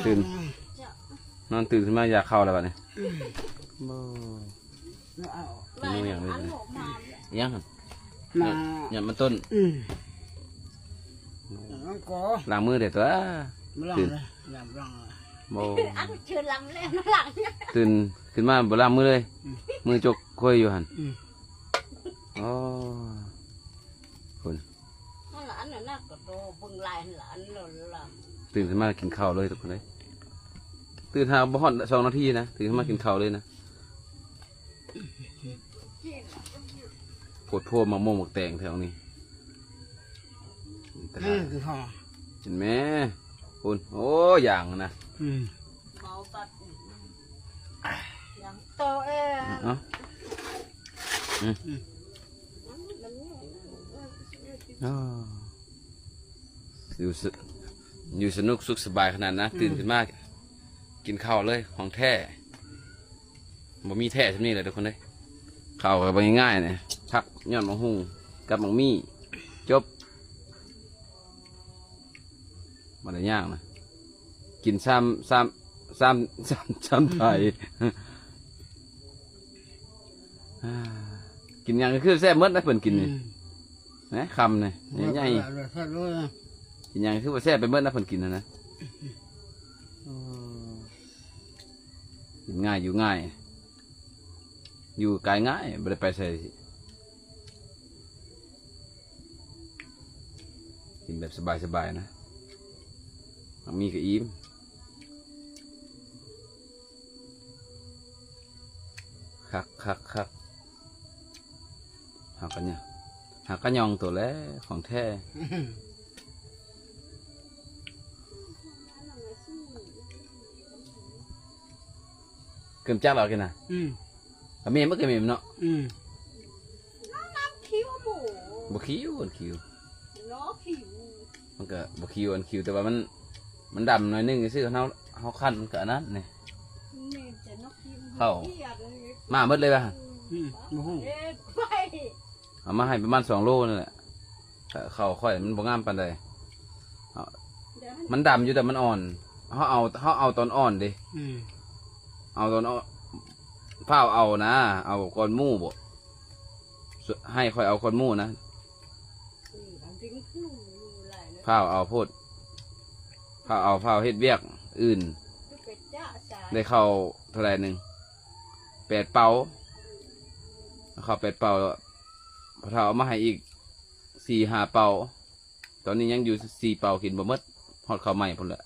ตื่นนอนตื่นขึ้นมาอยากเข้าแล้วบัดนี้นี่อย่างนี้ยังเนี่ยมันต้นล้างมือเด็ดตัวตื่นโมตื่นขึ้นมาบ่ล้างมือเลยมือจกคุยอยู่หันอ๋อคนตื่นขึ้นมากินข้าวเลยทุกคนเลยตื่นหาบ่ฮอด2 นาทีนะตื่นขึ้นมากินข้าวเลยนะปวดพวกมะม่วงหมกแตงแถวนี้เห็นไหมคุณโอ้อย่างนะอยู่สนุกสุขสบายขนาดนะตื่นขึ้นมากินข้าวเลยของแท้บ่มีแท้ใช่ไหมเลยทุกคนเลยข้าวก็ง่ายๆเนี่ยผักยอดมะฮุ่งกับมะมี่จบมาได้ยากนะกินซ้ำไทยกินยังก็คือแซ่บเมื่อนะเพิ่นกินนี่นะคำเนี่ยใหญ่กินยังคือว่าแซ่บไปเมื่อนะเพิ่นกินนะกินง่ายอยู่ง่ายอยู่กายง่ายไม่ได้ไปใส่กินแบบสบายๆนะมีกับอิ่มคักหากันเนี่ยหากันยองตัวแล้วของแท้เกิมจักเรากินนะเมียมันก็มีเนาะบ่คิวมันก็บ่คิวแต่ว่ามันดำหน่อยนึงซื้อเขาขั้นกับนั้นนี่เข้ามาหมดเลยป่ะเอามาให้ประมาณ2 โลนั่นแหละเข้าค่อยมันบ่งามปานใดมันดำอยู่แต่มันอ่อนเขาเอาตอนอ่อนดิเอาตอนเฝ้าเอานะเอาก้อนหมู่บ่ให้ค่อยเอาก้อนหมู่นะเฝ้าเอาพูดเฝ้าเฮ็ดเวียกอื่นได้เข้าเท่าไรหนึ่ง8 เป๋าเข้า8 เป๋าพอเท่าเอามาให้อีก4-5 เป๋าตอนนี้ยังอยู่4 เป๋ากินบ่หมดฮอดข้าวใหม่พุ่นละ